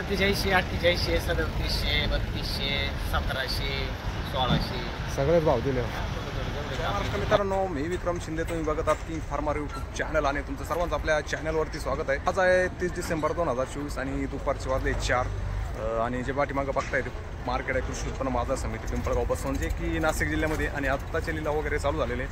45, 48, 3700, 3200, 1700, 1600 सगळेच भाव दिले. नमस्कार मित्रांनो, मी विक्रम शिंदे. तुम्ही बघत आहात किंग फार्मर यूट्यूब चॅनल आणि तुमचं सर्वांचं आपल्या चॅनलवरती स्वागत आहे. आज आहे 30 डिसेंबर 2024 आणि दुपारचे वाजले 4 आणि जे पाठीमागं बघताय ते मार्केट आहे कृषी उत्पन्न बाजार समिती पिंपळगाव पासून, जे की नाशिक जिल्ह्यामध्ये, आणि आत्ताचे लिलाव वगैरे चालू झालेले.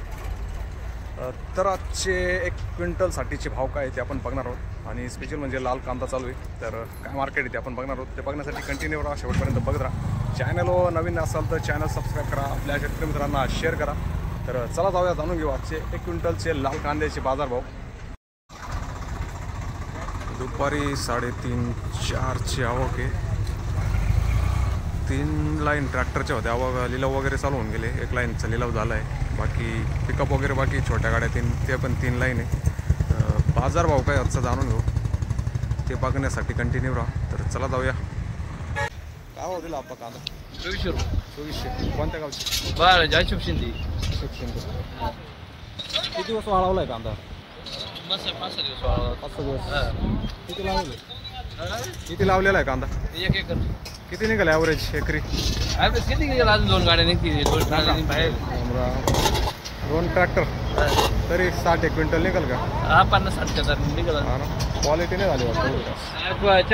तर आजचे 1 क्विंटलसाठीचे भाव काय ते आपण बघणार आहोत आणि स्पेशल म्हणजे लाल कांदा चालू आहे. तर काय मार्केट आहे ते आपण बघणार आहोत. ते बघण्यासाठी कंटिन्यू राहा, शेवटपर्यंत बघत राहा. चॅनलवर नवीन असाल तर चॅनल सबस्क्राईब करा, आपल्या शेतकरी मित्रांना शेअर करा. तर चला जाऊया, जाणून घेऊ आजचे 1 क्विंटलचे लाल कांद्याचे बाजारभाव. दुपारी 3:30-4ची आवक आहे. 3 लाईन ट्रॅक्टरच्या होत्या, आवक लिलाव वगैरे चालू होऊन गेले. 1 लाईनचा लिलाव झाला आहे. बाकी पिकअप वगैरे बाकी छोट्या गाड्या ते पण 3 लाईन आहे. बाजारभाव काय आजचा जाणून घेऊ, ते बघण्यासाठी कंटिन्यू राहा. तर चला जाऊया. काय भाव दिला आपला कांदा? 2400 रुपये. 2400. कोणत्या गावची? बरं, जयशुभ शिंदे. किती दिवस वाळवला आहे कांदा? मस्त 5 दिवस वाळवला. 5 दिवस. किती लावले? किती लावलेला आहे कांदा? 1 एकर. किती निघाले ॲव्हरेज एकरी? ॲव्हरेज किती गेला? अजून 2 गाड्या निघतील. 2 गाड्या बाहेर. 2 ट्रॅक्टर तरी 60 एक क्विंटल निघाल का? हा, 50-60 हजार निघाला. हा ना, क्वालिटी नाही झाली वाटतं.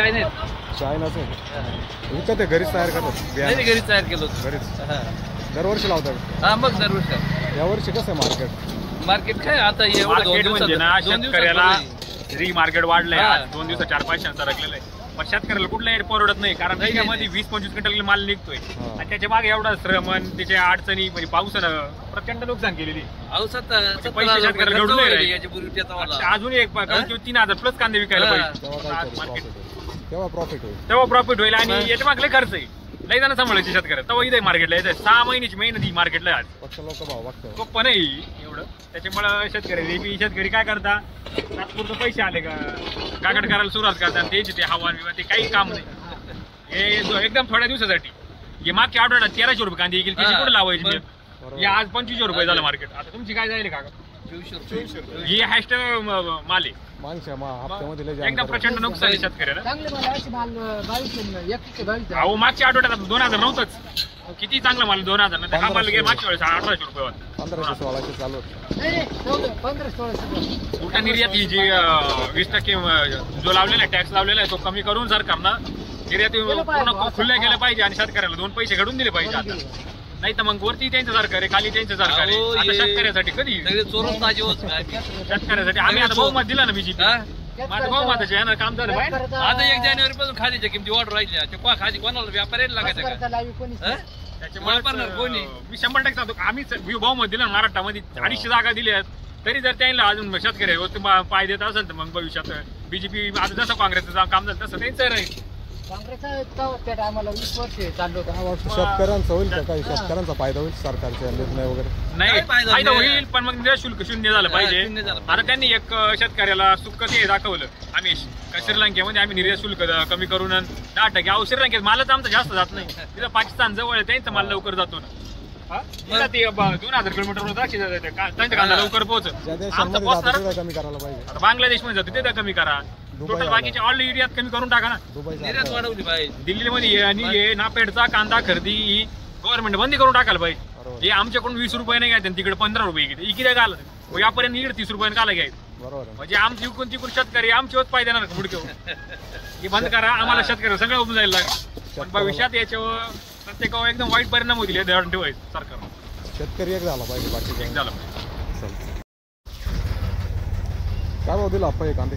चायनाच आहे. विकत आहे घरीच तयार करतात? नाही, घरीच तयार केलं होतं. घरीच. दरवर्षी लावतात? हा, मग दरवर्षी. यावर्षी कसं आहे मार्केट? मार्केट काय आता एवढं 2 दिवसात शेतकऱ्याला जरी मार्केट वाढलंय, 2 दिवसात 4-5 सरकलेलं आहे, पण शेतकऱ्याला कुठलाही परवडत नाही. कारण त्याच्यामध्ये 20-25 क्विंटल माल निघतोय आणि त्याच्या मागे एवढा श्रम, त्याच्या अडचणी, म्हणजे पावसानं प्रचंड नुकसान केलेली. पैसे शेतकऱ्याला घडून अजून एक 3,000 प्लस कांदे विकायला पाहिजे. तेव्हा प्रॉफिट होईल. तेव्हा प्रॉफिट होईल. आणि याच्या मागले खर्च आहे, लई जण सांभाळायचे शेतकऱ्या. तेव्हा इथे मार्केटला यायचं 6 महिन्याची मेहनत ही मार्केटला. आज फक्त लोक भाव बघतात, सोपं नाही एवढं. त्याच्यामुळं शेतकरी काय करता, तात्पुरतं पैसे आले का कागड करायला सुरुवात करतात. त्याची ते हवान बिवा ते काही काम नाही. हे एकदम थोड्या दिवसासाठी. हे मागच्या आठवड्यात 1300 रुपये कांदे गेली, त्याची कुठे लावायची? हे आज 2500 रुपये झालं मार्केट. आता तुमची काय जाईल का? 2400. ही हॅशटॅग माल आहे. एकदम प्रचंड नुकसान आहे शेतकऱ्याला. अहो, मागच्या आठवड्यात 2000 नव्हतंच. किती चांगला माल 2000 नाही. हा माल मागच्या वेळेस 1800 रुपये होता. 1500-1600 चालू. उलटा निर्यात ही जी 20% जो लावलेला आहे, टॅक्स लावलेला आहे, तो कमी करून सरकारनं निर्यात पूर्ण खुल्या केल्या पाहिजे आणि शेतकऱ्याला 2 पैसे घडून दिले पाहिजे. आता नाही तर मग वरती त्यांचं सरकार आहे, खाली त्यांचं सरकार आहे. आता शेतकऱ्यासाठी कधी शेतकऱ्यासाठी आम्ही आता बहुमत दिला ना बीजेपी. माझं बहुमताचे आहे ना, काम झालं बाहेर. आता 1 जानेवारी पासून खादीच्या किमती वाढ राहिल्या. ते खादी कोणाला व्यापाऱ्याला लागायचं का? त्याच्यामुळे कोणी मी 100% सांगतो, आम्ही बहुमत दिलं महाराष्ट्रामध्ये. 250 जागा दिल्या, तरी जर त्यांना अजून शेतकरी पाय देत असेल तर मग भविष्यात बीजेपी आता जसं काँग्रेसचं काम झालं तसं त्यांचं राहील. त्या टायमाला 20 वर्ष चाललो होतं. शेतकऱ्यांचा होईल का? काही शेतकऱ्यांचा फायदा होईल सरकारचे निर्णय वगैरे? नाही, फायदा होईल, पण मग शुल्क शून्य झालं पाहिजे. आता त्यांनी एक शेतकऱ्याला सुख ते दाखवलं. आम्ही श्रीलंकेमध्ये आम्ही निर्यात शुल्क कमी करून 10%. अहो, श्रीलंकेत मालच आमचा जास्त जात नाही. तिथं पाकिस्तान जवळ आहे, त्यांचा माल लवकर जातो ना. ते 2000 किलोमीटर त्यांच्या कांदा लवकर पोहोचत. कमी करायला पाहिजे. बांगलादेशमध्ये जातो तिथे कमी करा. टोटल बाकीच्या ऑल निर्यात कमी करून टाका ना. निर्यात वाढवली पाहिजे. दिल्लीमध्ये आणि नापेडचा कांदा खरेदी ही गव्हर्नमेंट बंदी करून टाकायला पाहिजे. हे आमच्याकडून 20 रुपये नाही घ्यायचे, तिकडे 15 रुपये घेते. इकडे का आलं यापर्यंत इकडे 30 रुपये काला घ्यायचं? म्हणजे आमची इकडून तिकडून शेतकरी आमची पाय देणार का मुडके? हे बंद करा. आम्हाला शेतकरी सगळं उभं जायला लागेल. पण भविष्यात याच्यावर प्रत्येकावर एकदम वाईट परिणाम होतील. धरण ठेवायचं सरकार. शेतकरी एक झाला पाहिजे, बाकी एक झालं पाहिजे. काय भाव दिला आपण हे कांदे?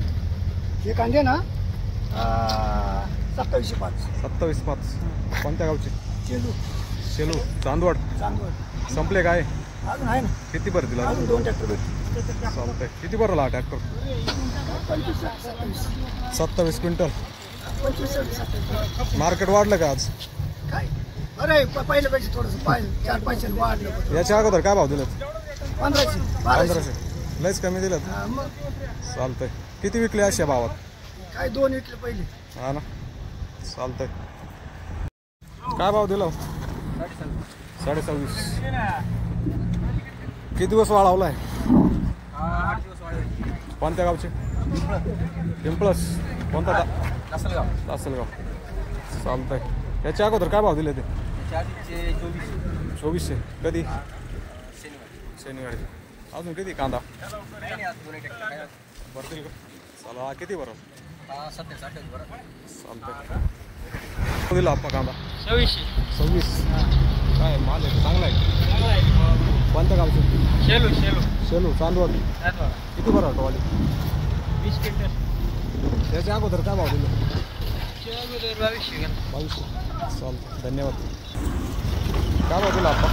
हे कांदे ना 27,500. 27,500. कोणत्या गावचे? शेलू. चांदवड. संपले काय? अजून आहे ना. किती बरं दिला? अजून 2 ट्रॅक्टर भेटतील. चालतंय. किती बरं ला ट्रॅक्टर? 27 क्विंटल. 25-27. मार्केट वाढलं का आज? काय अरे पहिल्यापेक्षा थोडंसं 4-5 वाढलं. याच्या अगोदर काय भाव दिलेत? 1500. लयच कमी दिलेत. चालतंय. किती विकले अशा भावात? काय 2 विकले पहिले. हा ना, चालतंय. काय भाव दिला? 27.5. किती दिवस वाळवलाय? 8 दिवस वाढले. कोणत्या गावचे? पिंपळस. कोणता? तासलगाव. तासलगाव. चालतंय. याच्या अगोदर काय भाव दिले ते? 2400. कधी? शनिवारी. अजून किती कांदा भरतील का? चला किती बरं चालतंय. दिला आपण कांदा 26. काय माल आहे चांगला आहे. कोणत्या गावचं? शेलू चांदवड. किती बरं वाटवाली? 20 क्विंटल. त्याच्या अगोदर काय भाव दिले? 2200. चालतं. धन्यवाद. काय भाव दिला आपण?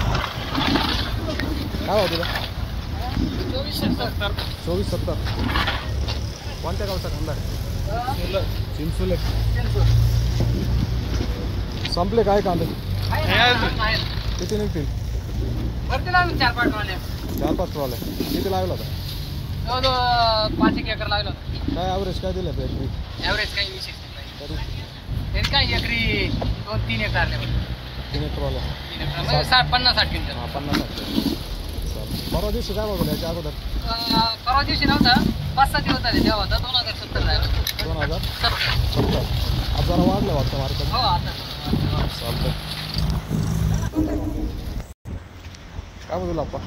काय भाव दिला? 2470. कोणत्या गावचा कांदा आहे? चिंचुले. संपले काय कांदे? किती निघतील? 4-5 ट्रॉले. किती लागला होता? 5 एकर लागलं काय ॲव्हरेज काय दिलं एकरी? ॲव्हरेज काही विशेष तरी नाही काय एकरी 2-3 एकर 3 ट्रॉले. 50-60 क्विंटल. 50. परवा दिवशी काय बघलं याच्या अगोदर? परवा दिवशी नव्हता 5-7 दिवस झाले तेव्हा होता 2070 झाला. 2070. आज जरा वाढलं वाटतं मार्केट. हो आता चालतं. काय बोलू आपण?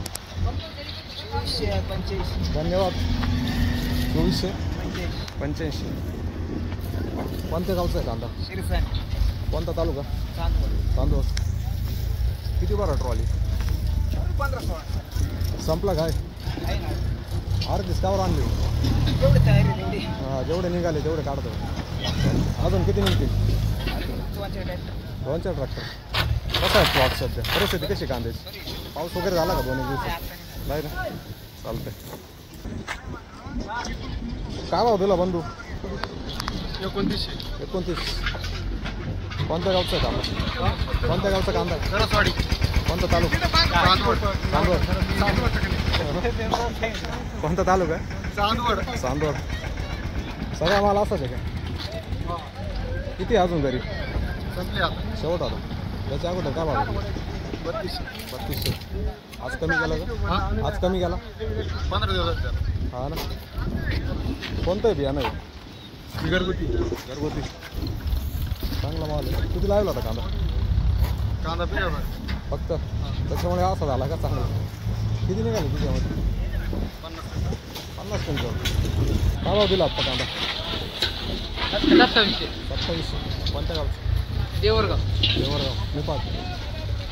85. धन्यवाद. 2485. कोणत्या गावचा आहे कांदा? शिरसाण कोणता तालुका? चांदवड. तांदूळ. किती बरं ट्रॉली? 15-16 संपला काय? आहे ना. अर्धीच कावर आणली? जेवढे तयारी तेवढी हां जेवढे निघाले तेवढे काढतो. अजून किती निघतील? 2-4 ट्रॅक्टर. कसा आहे प्लॉट सध्या? परिस्थिती कशी कांद्याची? पाऊस वगैरे झाला का 2-1 दिवसात? नाही ना. चालतंय. काय भाव दिला बंधू? 29. कोणत्या गावचा आहे कांदा? कोणत्या गावचा कांदा आहे? सरसवाडी. कोणता तालुका? चांदवड. कोणता तालुका? चांदवड. सगळा माल असाच आहे का? किती अजून घरी? शेवट आला. त्याच्या अगोदर काय भाव? 3200. आज कमी केला का? आज कमी केला? 15 दिवस. हा ना. कोणतं आहे बियाणं आहे? घरगुती. चांगला माल आहे. किती लावला होता कांदा? फक्त त्याच्यामुळे असा झाला का चांगला? किती निघाले तुझ्यामध्ये? 50 क्विंटल. काय भाव दिला आत्ता कांदा? 2700. 2700. कोणत्या गावचं? देवरगाव नेपाळ.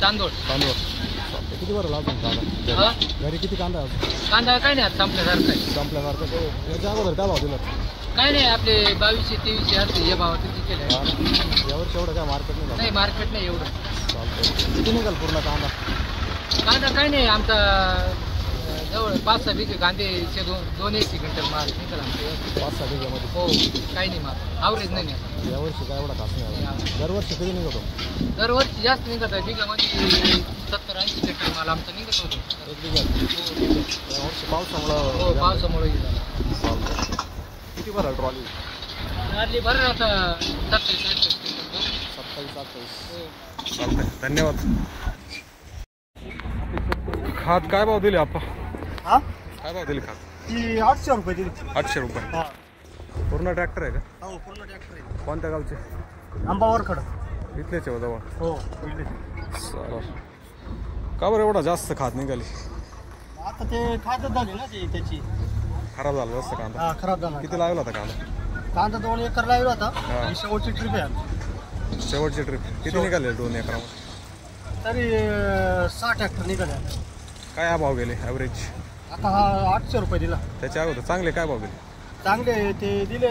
चांदवड. चालतं. किती बरं लावतो कांदा? हा? घरी किती कांदा आहे? कांदा काही नाही आता संपल्यासारखं आहे. संपल्यासारखं. ते याच्या अगोदर काय भाव दिला? काही नाही आपले 2200-2300 असते हे भाव किती केले. यावर एवढं काय मार्केट नाही झालं. नाही मार्केट नाही एवढं. चालतं. किती निघाल पूर्ण कांदा? कांदा काही नाही आमचा जवळ 5-6 बिघे कांदेचे 2-1 क्विंटल माल निघाला आमच्या. 5-6 बिघ्यामध्ये. हो काही नाही माल ॲव्हरेज नाही निघाला. यावर्षी काय एवढा खास नाही आला. दरवर्षी किती निघतो? दरवर्षी जास्त निघत आहे बिघामध्ये 70-80 लिटर माल आमचा निघत होतो. 1 बिघ्यात. यावर्षी पावसामुळं. हो पावसामुळे झाला. चालतं. किती बरं ट्रॉली? मारली बरं आता 27-28 क्विंटल. 27-28. चालतंय. धन्यवाद. खात काय भाव दिले आपण? हा काय भाव दिले खात? ती 800 रुपये दिली. 800 रुपये. हा पूर्ण ट्रॅक्टर आहे का? हो पूर्ण ट्रॅक्टर आहे. कोणत्या गावचे? आंबावर खडं. इथलेच आहे जवळ. हो इकडे. चालेल. का बरं एवढा जास्त खात निघाली? आता ते खातच झाली ना ती त्याची. खराब झालं जास्त कांदा. हा खराब झाला. किती लागला होता कांदा? कांदा 2 एकर लागला होता. हा. ही शेवटची ट्रिप आहे आमची. शेवटची ट्रिप किती निघाले 2 एकरामध्ये? तरी 6 ट्रॅक्टर निघाले. काय हा भाव गेले ॲव्हरेज? आता हा 800 रुपये दिला. त्याच्या अगोदर चांगले काय भाव गेले? चांगले ते दिले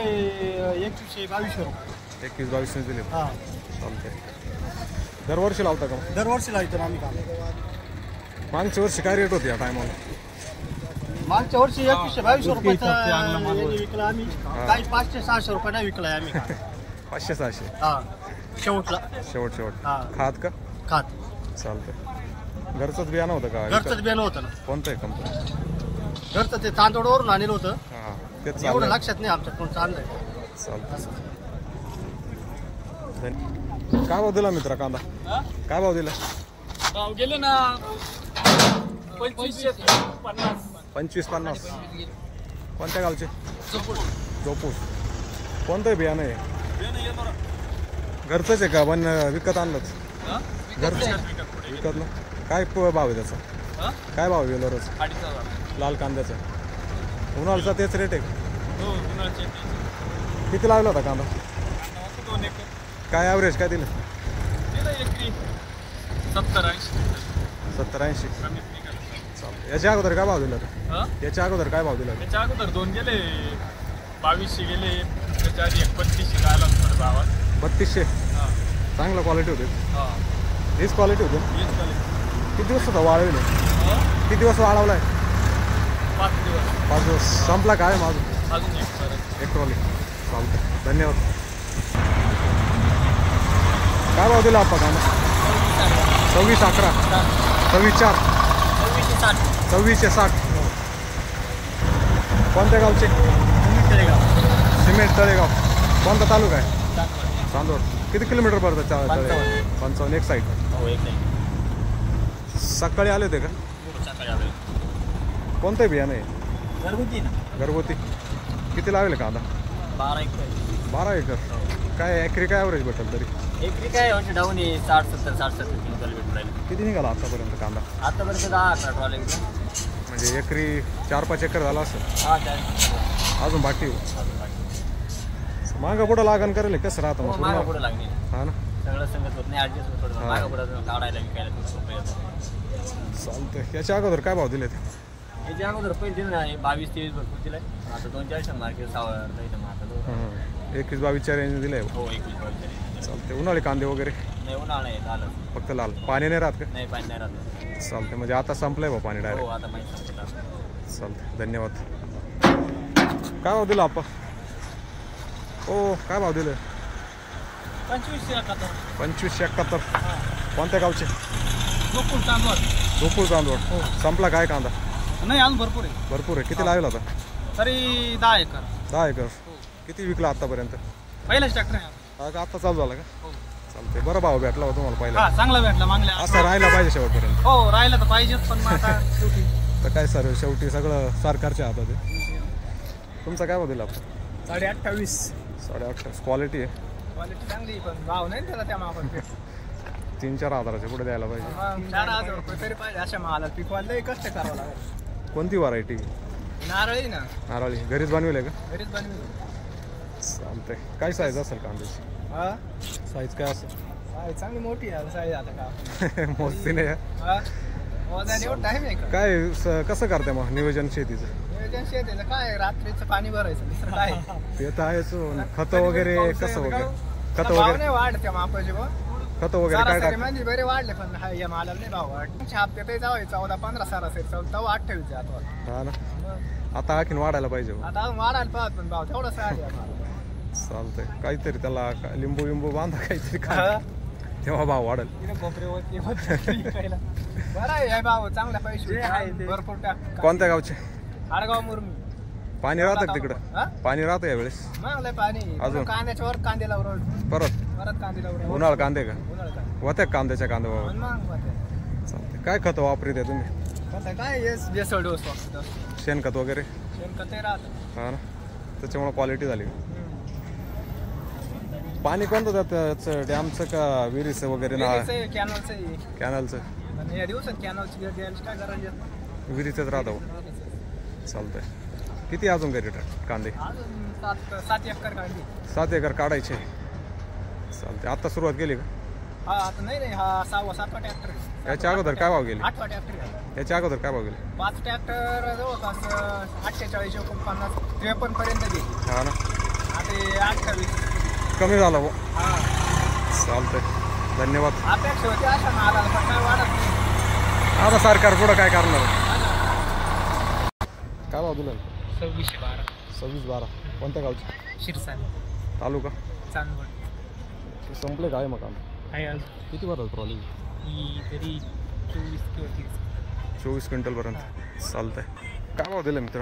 2100-2200 रुपये. 21-22 दिले. हा चालतंय. दरवर्षी लावता का? दरवर्षी लावतो ना आम्ही काम. मागच्या वर्षी काय रेट होती या टायमाला? मागच्या वर्षी 2100-2200 रुपयाचा विकला आम्ही. काही 500-600 रुपये नाही विकलाय आम्ही. 500-600. हा शेवटला. शेवट हा खात का? खात. चालतंय. घरचंच बियाणं होतं का? घरचंच बियाणं होतं ना. कोणतं आहे कंपनी? घरचं ते तांदूळवरून आणलेलं होतं. हां तेच एवढं चालतं. लक्षात नाही आमच्या कोण चाललंय. चालतं. काय भाव दिला मित्रा कांदा? काय भाव दिला? भाव गेले ना 25-50. 25-50. कोणत्या गावचे? जोपूस. कोणतं बियाणं आहे? घरचंच आहे का पण विकत आणलंच? हा? घरचं विकत ना. काय भाव आहे त्याचा? हा? काय भाव आहे वेलोरच 2.5 लाल कांद्याचा? उन्हाळ्याचा तेच रेट आहे का? हो उन्हाळ्याचे किती लागला होता कांदा? 2 एकर काय ॲव्हरेज काय दिलं? दिलं एकरी 70-80 70-80. कमीत निघालं. चालतं. याच्या अगोदर काय भाव दिला होता? हा? याच्या अगोदर काय भाव दिला होता? त्याच्या अगोदर 2 गेले 2200 गेले त्याच्या आधी 3100 आला थोडं भावात. 3200. हा चांगला क्वालिटी होते. हा हीच क्वालिटी होती. हेच चालेल. किती दिवस होता वाळवले? हा? किती दिवस वाळवलाय? 5 दिवस 5 दिवस. संपला काय माझं? अजून एक परत. एक ट्रॉली. चालतं. धन्यवाद. काय भाव दिला आपण कांदा? 2611. 26.4. 2660. कोणत्या गावचे? सिमेंट तळेगाव. कोणता तालुका आहे? चांदवड. किती किलोमीटर पडतं? 55. एक साईड. हो एक नाही सकाळी आले होते का? सकाळी आलो. कोणतं बियाणं आहे? घरगुती ना. घरगुती. किती लावले कांदा? 12 एकर. 12 एकर. काय एकरी काय ॲव्हरेज भेटेल तरी? एकरी काय म्हणजे डाऊन 60-70 क्विंटल भेटून राहिले. किती निघाला आतापर्यंत कांदा? आतापर्यंत 10-11 ट्रॉले. म्हणजे एकरी 4-5 एकर झाला असेल. हा काय अजून बाकी मागं पुढं लागण करेल कसं राहतं मग मागं पूर्ण? पुढे लागणे हा ना. सगळं संगत होत नाही ऍडजस्ट होत थोडं हा. मागं पुढं काढायला विकायला खूप सोपं येतं. चालतं. याच्या अगोदर काय भाव दिले ते? हे जे अगोदर पहिले दिलं ना 22-23 भरपूर दिलाय. आता 2-4 मार्केट 6 आता 21-22 रेंज दिले. हो 21 चालते. उन्हाळी कांदे वगैरे नाही उन्हाळा नाही झालं फक्त लाल पाणी नाही राहत का? नाही पाणी नाही राहत. चालते. म्हणजे आता संपलंय बा पाणी हो डायरेक्ट. आता माहिती संपलं. चालते. धन्यवाद. काय भाव दिला आपण? हो काय भाव दिलं? 25-71. 2571. कोणत्या गावचे? गोकुळ चांदवड. गोकुळ चांदवड. संपला काय कांदा? नाही अजून भरपूर आहे. भरपूर आहे. किती लावला होता? तरी 10 एकर. 10 एकर. किती विकला आतापर्यंत? पहिलाच ट्रॅक्टर आहे. हा का आता चालू झाला का? चालते. बरं भाव भेटला होता तुम्हाला पहिला? हा चांगला भेटला मागल्या. असं राहायला पाहिजे शेवटपर्यंत. हो राहिला तर पाहिजेच पण मग आता शेवटी तर काय सर शेवटी सगळं सरकारच्या हातात आहे. तुमचा काय भाव दिला आपण? 28.5. 28.5. क्वालिटी आहे. क्वालिटी चांगली पण भाव नाही त्याला त्या मापात. 3-4 हजाराच्या पुढे द्यायला पाहिजे. 4,000 रुपये तरी पाहिजे अशा माला पिकवायला लई कष्ट करावं लागेल. कोणती व्हरायटी? नारळी ना नारळी. घरीच बनविले का? घरीच बनवी. चालतंय. काय साईज असेल कांद्याची? हा साईज काय असेल? साईज चांगली मोठी आहे साईज आता का. मोजती नाही आहे. हा वजन एवढं टाईम आहे का? काय कसं करते मग नियोजन शेतीचं? नियोजन शेतीचं काय रात्रीचं पाणी भरायचं दुसरं काय. ते तर आहेच. खतं वगैरे कसं वगैरे? खतं भाव वगैरे नाही वाढ त्या मापाचे बा. खतं वगैरे काय सरासरी टाक? म्हणजे बरे वाढले पण हा या मालाला नाही भाव वाढ. छापते जाऊ 14-15 सरासरी तेव्हा 28 आता. हा ना. आता आणखीन वाढायला पाहिजे हो. आता अजून वाढायला पाहत पण भाव तेवढा साडी चालतंय. काहीतरी त्याला लिंबू विंबू बांधा काहीतरी काय तेव्हा भाव वाढेल. बरं आहे भाव चांगला पैसे भरपूर टाक. कोणत्या गावचे? आडगाव मुरमी. पाणी राहतं का हा? तिकडं? पाणी राहतं यावेळेस? मग लय पाणी अजून? कांद्याच्या वर कांदे लावून परत परत कांदे लावून उन्हाळ कांदे का? उन्हाळा कांदे. होत्या का कांद्याच्या कांदा बाबा? मग होते. चालते. काय खतं वापरते तुम्ही? कसं काय हेच बेसळ डोस वापरतो. शेणखत वगैरे? शेणखत ते राहतं. हा ना. त्याच्यामुळे क्वालिटी झाली. पाणी कोणतं त्याचं? डॅमचं का विहिरीचं वगैरे ना? कॅनलचं आहे. कॅनलचं? पण या दिवसात कॅनलची द्यायची काय गरज? विहिरीचंच राहतं. चालतंय. किती अजून घरी कांदे? अजून 7 एकर कांदे. 7 एकर काढायचे. चालते. आता सुरुवात केली का? हा आता नाही हा 6वा-7वा ट्रॅक्टर आहे. याच्या अगोदर काय भाव गेले? 8वा ट्रॅक्टर आहे. याच्या अगोदर काय भाव गेले? 5 ट्रॅक्टर जवळपास 48-49 53 पर्यंत गेली. हा ना. आता 28. कमी झाला भाऊ. हा चालतंय. धन्यवाद. अपेक्षा होती अशा मालाला पण काय वाढत नाही. आता सरकार पुढं काय करणार? काय भाव दिला? 2612. 26-12. कोणत्या गावची? शिरसाली तालुका? चांदवड. संपले काय मग काम? आहे अजून किती भरल ट्रॉली? ही तरी 24 किंवा 30. 24 क्विंटलपर्यंत. चालतंय. काय भाव दिला मित्र?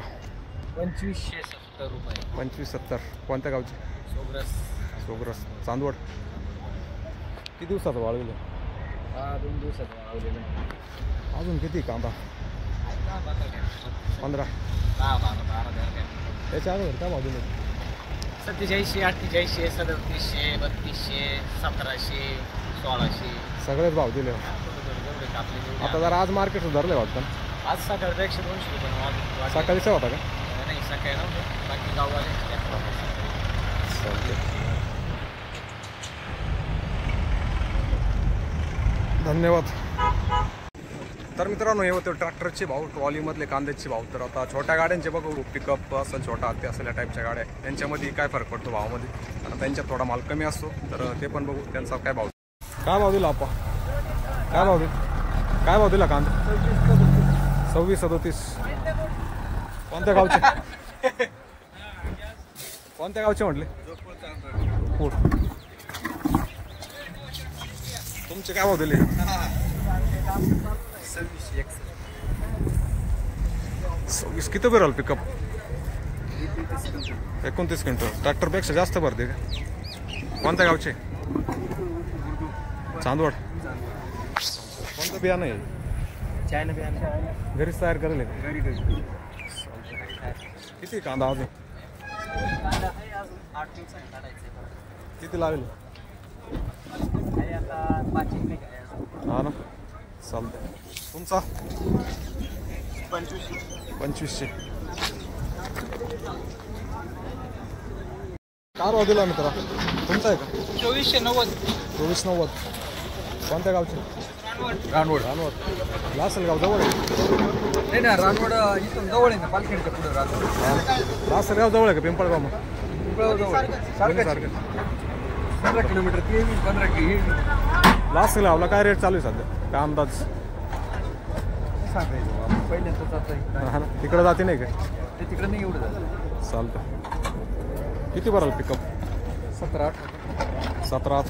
2570 रुपये. 25-70. कोणत्या गावची? सोग्रस. सोग्रस. चांदवड. किती दिवसाचं वाळविलं? 2 दिवसात वाढवलेलं. अजून किती कांदा? 15. 12 याच्या अगोदर काय भाव दिले? 47, 48, 3700, 3200, 1700, 1600 सगळेच भाव दिले जेवढे कापले आता जरा आज मार्केट सुधारले वाटतं ना? आज सकाळी 100-200 रुपये सकाळीच होता का? नाही सकाळी नव्हतं बाकी गाववाले धन्यवाद. तर मित्रांनो हे होते ट्रॅक्टरचे भाव, ट्रॉलीमधले कांद्याचे भाव. तर आता छोट्या गाड्यांचे बघू, पिकअप असेल, छोटा हत्ती असेल या टाईपच्या गाड्या, त्यांच्यामध्ये काय फरक पडतो भावामध्ये. कारण त्यांच्यात थोडा माल कमी असतो, तर ते पण बघू त्यांचा काय भाव. काय भाव दिला आपा? काय भाव दिला कांदा? 26-37. कोणत्या गावचे म्हटले? तुमचे काय भाव दिले? 26. किती भराल पिकअप? 29 क्विंटल. ट्रॅक्टरपेक्षा जास्त भरते का? कोणत्या गावचे? चांदवड. कोणतं बियाणं आहे? घरीच तयार करेल का? किती कांदा अजून? किती लागेल? हा ना, चालतंय. तुमचा? 2500. काय भाव दिला मित्रा? तुमचा आहे का? 2490. 2490. कोणत्या गावचे? रानवड. लासलगाव जवळ आहे? नाही ना, रानवड इथून जवळ आहे ना, पालखेडच्या पुढे रानवड. लासलगाव जवळ आहे का पिंपळगाव? मग सारखं 15 किलोमीटर ते 15 किलोमीटर. लासलगावला काय रेट चालू आहे सध्या? काय अंदाज सांगायचं पहिल्यांदाच आता हा ना, तिकडे जाते नाही का? ते तिकडे नाही एवढं झालं. चालतं. किती भराल पिकअप? 17-18 17.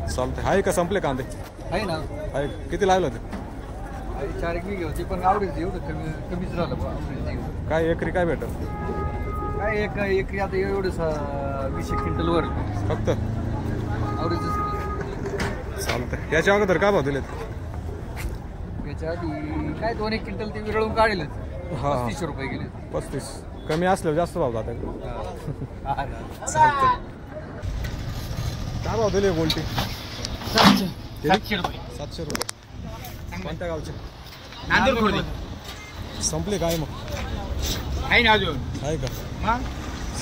चालतंय. आहे का संपले कांदे? आहे ना. आहे. किती लागलं होते? 4 बिघे होते पण आवडेल एवढं कमीच झालं बा. आवडेल नाही काय एकरी काय भेटल? काय एकरी आता एवढं 20 क्विंटल वर फक्त आवडेच. चालतंय. याच्या अगोदर काय भाव दिलेत? याच्या आधी काय 2-1 क्विंटल ते विरळून काढेलच. हा. 3500 रुपये गेले. 35. कमी असल्यावर जास्त भाव जातात. हा ना. चालतंय. काय भाव दिले गोल्टी? 700 रुपये. 700 रुपये. कोणत्या गावचे? नांदेड खोर्दे. संपले काय मग? आहे ना अजून? आहे का? मग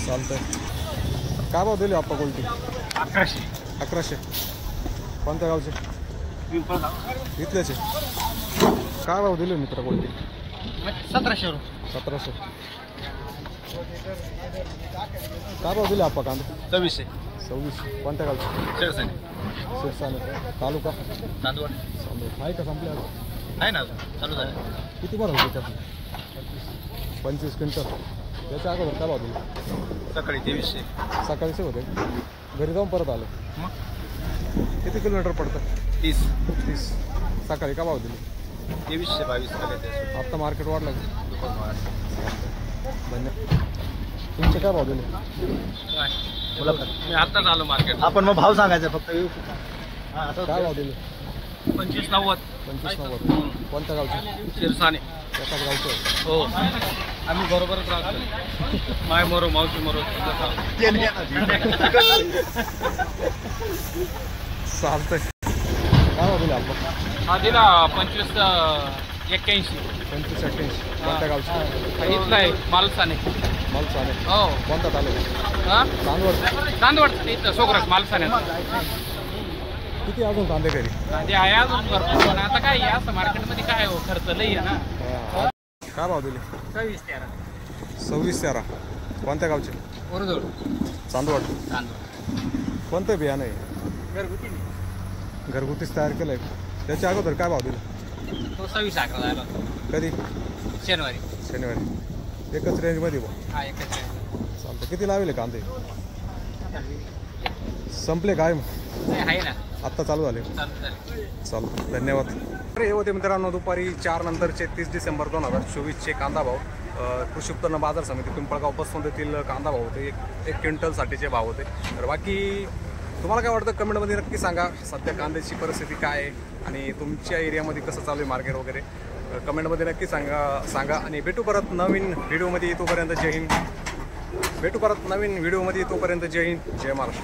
चालतंय. काय भाव दिले आप्पा गोल्टी? 1100. 1100. कोणत्या गावचे? पिंपळगाव. इथलेच आहे. काय भाव दिले मित्र गोल्टी? 1700 रुपये. 1700. काय भाव दिले आप्पा कांदे? 2600. 26. कोणत्या गावचे? शिरसाने. तालुका? चांदवड. आहे का संपले? आहे ना अजून चालू झालं. किती भराल त्याच्यात? 25 क्विंटल. त्याच्या अगोदर काय भाव दिले? सकाळी 2300. सकाळचे होते, घरी जाऊन परत आलो. मग किती किलोमीटर पडतं? 30. सकाळी काय भाव दिले? 2322 झाले. आत्ता मार्केट वाढलं का? दुकान धन्यवाद. तुमचे काय भाव दिले? मी आत्ताच आलो मार्केट. आपण मग भाव सांगायचा फक्त. काय भाव दिले? 2590. 2590. कोणत्या गावचे? शिरसाने. एकाच गावचे. हो, आम्ही बरोबरच राहतो. माय मरो मावशी मरो. चालतंय. काय भाव दिले आपण? हा दिला 2581. 25-88. कोणत्या गावचे? इथला आहे मालसाने. मालसाने. हो. कोणता तालुका? हा चांदवड. चांदवड इथं सोगरस मालसाने. किती अजून कांदे घरी? ते आहे अजून भरपूर, पण आता काय आहे असं मार्केटमध्ये काय हो, खर्च लई आहे ना. काय भाव दिले? 26-13. 26-13. कोणत्या गावचे? वरदोड. चांदवड. चांदवड. कोणतं बियाणं आहे? घरगुती. घरगुतीच तयार केलंय. त्याच्या अगोदर काय भाव दिले? तो 26-11 झाला. कधी? शनिवारी. शनिवारी. एकच रेंजमध्ये भाऊ. हा एकच आहे. चालतं. किती लावले कांदे? संपले काय मग? आहे ना आत्ता चालू झाले. चालू झाले. चालतं. धन्यवाद. तर हे होते मित्रांनो दुपारी 4 नंतरचे 30 डिसेंबर 2024चे कांदा भाव. कृषी उत्पन्न बाजार समिती पिंपळगाव बसमध्येतील कांदा भाव होते. एक क्विंटलसाठीचे भाव होते. तर बाकी तुम्हाला काय वाटतं कमेंटमध्ये नक्की सांगा. सध्या कांद्याची परिस्थिती काय आहे आणि तुमच्या एरियामध्ये कसं चालू आहे मार्केट वगैरे कमेंटमध्ये नक्की सांगा. आणि भेटू परत नवीन व्हिडिओमध्ये. तोपर्यंत जय हिंद भेटू परत नवीन व्हिडिओमध्ये. तोपर्यंत जय हिंद, जय महाराष्ट्र.